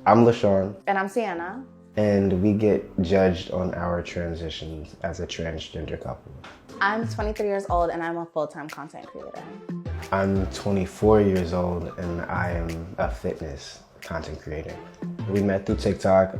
I'm LaShawn, And I'm Sienna. and we get judged on our transitions as a transgender couple. I'm 23 years old and I'm a full-time content creator. I'm 24 years old, and I am a fitness content creator. We met through TikTok.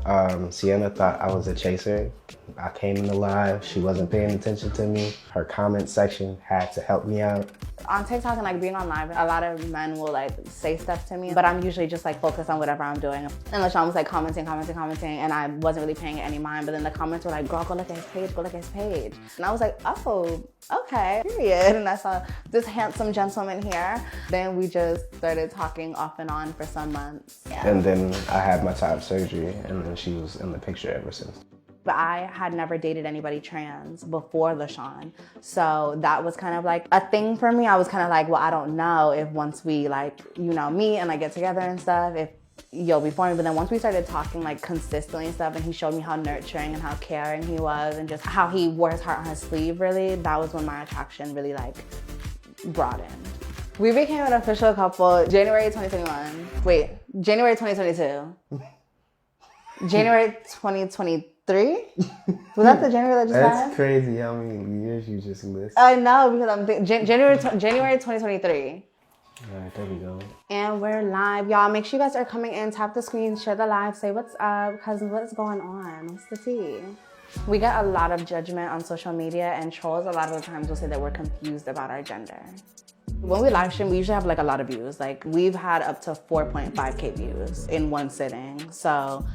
Sienna thought I was a chaser. I came in the live. She wasn't paying attention to me. Her comment section had to help me out. On TikTok and like being on live, a lot of men will like say stuff to me, but I'm usually just like focused on whatever I'm doing. And LaShawn was like commenting, and I wasn't really paying it any mind. But then the comments were like, "Girl, go look at his page, go look at his page." And I was like, "Oh, okay, period." And I saw this handsome gentleman here. Then we just started talking off and on for some months. Yeah. And then I had my top surgery, and then she was in the picture ever since. But I had never dated anybody trans before LaShawn. So that was kind of like a thing for me. I was kind of like, well, I don't know if once we like, meet and like get together and stuff, if you'll be for me. But then once we started talking like consistently and stuff, and he showed me how nurturing and how caring he was and just how he wore his heart on his sleeve, really, that was when my attraction really like broadened. We became an official couple January 2021. Wait, January 2022. January 2023? Was that the January that just That's passed? crazy how many years you just missed. I know, because I'm January 2023. All right, there we go. And we're live. Y'all, make sure you guys are coming in, tap the screen, share the live, say what's up, because what's going on? What's the tea? We get a lot of judgment on social media, and trolls a lot of the times will say that we're confused about our gender. When we live stream, we usually have like a lot of views. Like we've had up to 4.5K views in one sitting. So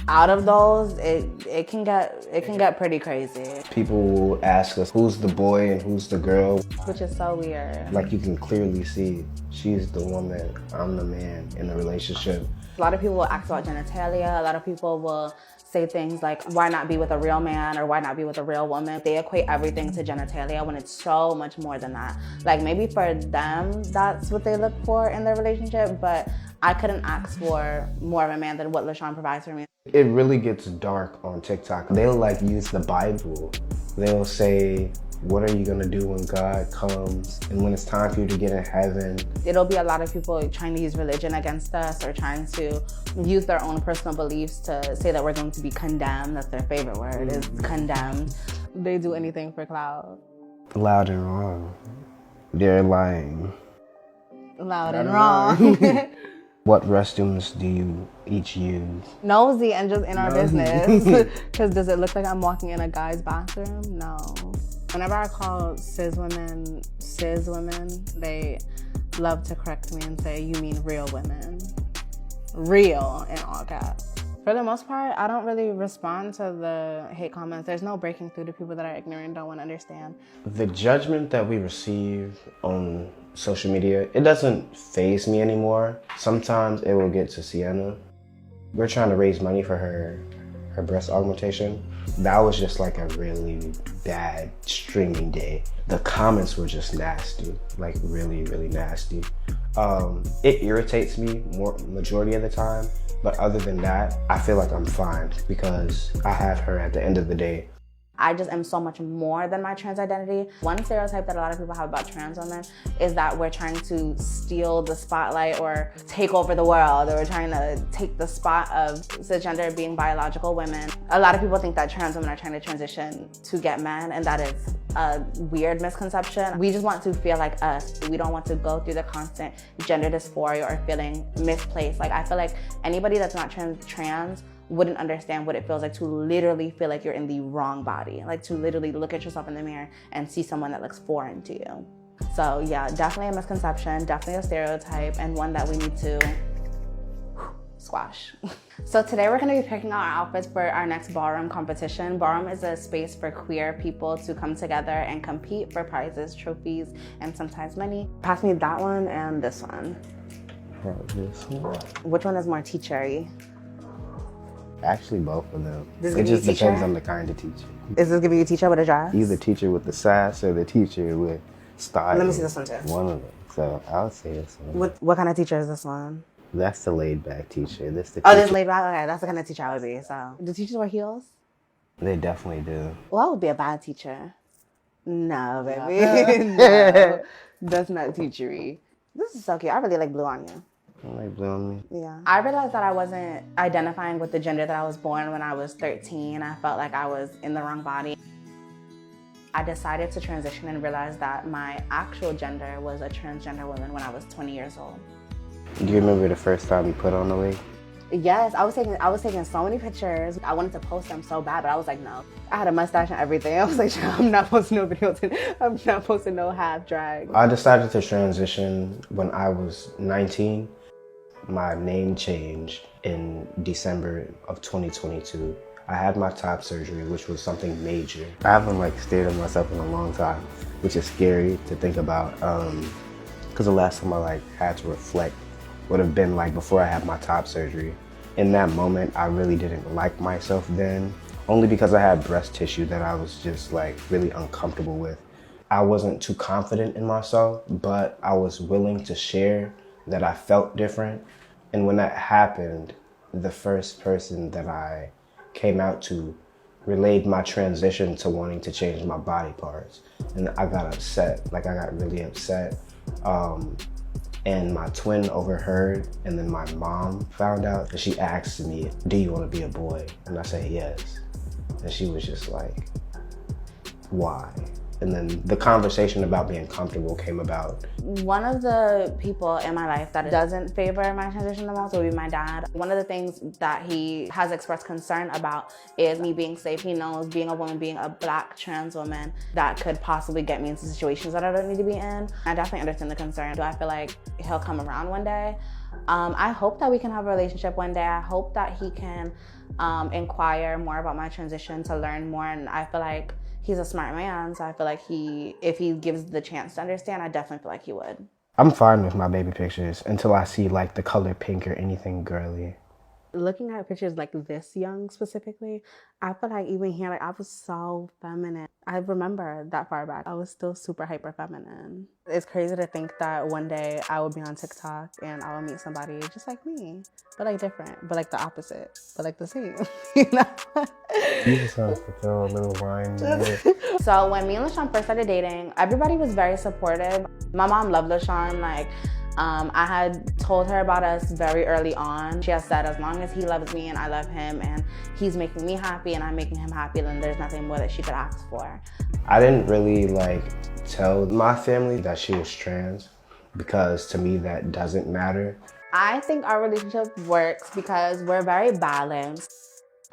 out of those, it can get pretty crazy. People will ask us who's the boy and who's the girl. Which is so weird. Like you can clearly see she's the woman, I'm the man in the relationship. A lot of people will ask about genitalia. A lot of people will say things like, why not be with a real man or why not be with a real woman? They equate everything to genitalia when it's so much more than that. Like maybe for them, that's what they look for in their relationship, but I couldn't ask for more of a man than what LaShawn provides for me. It really gets dark on TikTok. They'll like use the Bible. They'll say, what are you gonna do when God comes and when it's time for you to get in heaven? It'll be a lot of people trying to use religion against us or trying to use their own personal beliefs to say that we're going to be condemned. That's their favorite word, is condemned. They do anything for clout. Loud and wrong. They're lying. Loud and wrong. What restrooms do you each use? Nosy and just in our business. Because does it look like I'm walking in a guy's bathroom? No. Whenever I call cis women, they love to correct me and say, you mean real women. Real in all caps. For the most part, I don't really respond to the hate comments. There's no breaking through to people that are ignorant and don't want to understand. The judgment that we receive on social media, it doesn't faze me anymore. Sometimes it will get to Sienna. We're trying to raise money for her breast augmentation. That was just like a really bad streaming day. The comments were just nasty, like really, really nasty. It irritates me majority of the time, but other than that, I feel like I'm fine because I have her at the end of the day. I just am so much more than my trans identity. One stereotype that a lot of people have about trans women is that we're trying to steal the spotlight or take over the world, or we're trying to take the spot of cisgender being biological women. A lot of people think that trans women are trying to transition to get men, and that is a weird misconception. We just want to feel like us. We don't want to go through the constant gender dysphoria or feeling misplaced. Like I feel like anybody that's not trans wouldn't understand what it feels like to literally feel like you're in the wrong body, like to literally look at yourself in the mirror and see someone that looks foreign to you. So yeah, definitely a misconception, definitely a stereotype, and one that we need to squash. So today we're gonna be picking out our outfits for our next ballroom competition. Ballroom is a space for queer people to come together and compete for prizes, trophies, and sometimes money. Pass me that one and this one. This one? Which one is more teachery? Actually, both of them. This It just teacher? depends on the kind of teacher. Is this gonna be a teacher with a dress? Either teacher with the sass or the teacher with style. Let me see this one too. One of them. So I'll say this one. What kind of teacher is this one? That's the laid back teacher. This the Oh, teacher. this laid back? Okay, that's the kind of teacher I would be. So, do teachers wear heels? They definitely do. Well, I would be a bad teacher. No, baby. No, that's not teachery. This is so cute. I really like blue on you. Like blue on me. Yeah. I realized that I wasn't identifying with the gender that I was born when I was 13. I felt like I was in the wrong body. I decided to transition and realized that my actual gender was a transgender woman when I was 20 years old. Do you remember the first time you put on the wig? Yes, I was taking so many pictures. I wanted to post them so bad, but I was like, no. I had a mustache and everything. I was like, I'm not posting no videos. I'm not posting no half drag. I decided to transition when I was 19. My name changed in December of 2022. I had my top surgery, which was something major. I haven't like stared at myself in a long time, which is scary to think about. Because the last time I like had to reflect would have been like before I had my top surgery. In that moment, I really didn't like myself then, only because I had breast tissue that I was just like really uncomfortable with. I wasn't too confident in myself, but I was willing to share that I felt different. And when that happened, the first person that I came out to relayed my transition to wanting to change my body parts. And I got upset, like I got really upset. And my twin overheard, and then my mom found out, and she asked me, do you want to be a boy? And I said yes. And she was just like, why? And then the conversation about being comfortable came about. One of the people in my life that doesn't favor my transition the most would be my dad. One of the things that he has expressed concern about is me being safe. He knows being a woman, being a Black trans woman, that could possibly get me into situations that I don't need to be in. I definitely understand the concern. Do I feel like he'll come around one day? I hope that we can have a relationship one day. I hope that he can inquire more about my transition to learn more. And I feel like he's a smart man, so I feel like if he gives the chance to understand, I definitely feel like he would. I'm fine with my baby pictures until I see like the color pink or anything girly. Looking at pictures like this young specifically, I feel like even here, like I was so feminine. I remember that far back, I was still super hyper feminine. It's crazy to think that one day I will be on TikTok and I will meet somebody just like me, but like different, but like the opposite, but like the same, you know? You just have to throw a little wine in it. So when me and LaShawn first started dating, everybody was very supportive. My mom loved LaShawn. Like, I had told her about us very early on. She has said, as long as he loves me and I love him and he's making me happy and I'm making him happy, then there's nothing more that she could ask for. I didn't really like tell my family that she was trans because to me that doesn't matter. I think our relationship works because we're very balanced.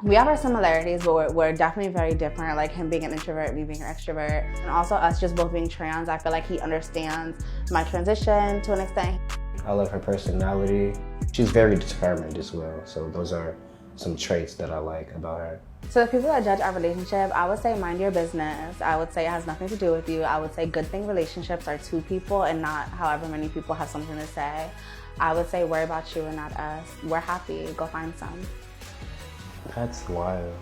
We have our similarities, but we're definitely very different, like him being an introvert, me being an extrovert. And also us just both being trans, I feel like he understands my transition to an extent. I love her personality. She's very determined as well, so those are some traits that I like about her. So the people that judge our relationship, I would say mind your business. I would say it has nothing to do with you. I would say good thing relationships are two people and not however many people have something to say. I would say worry about you and not us. We're happy, go find some. That's wild.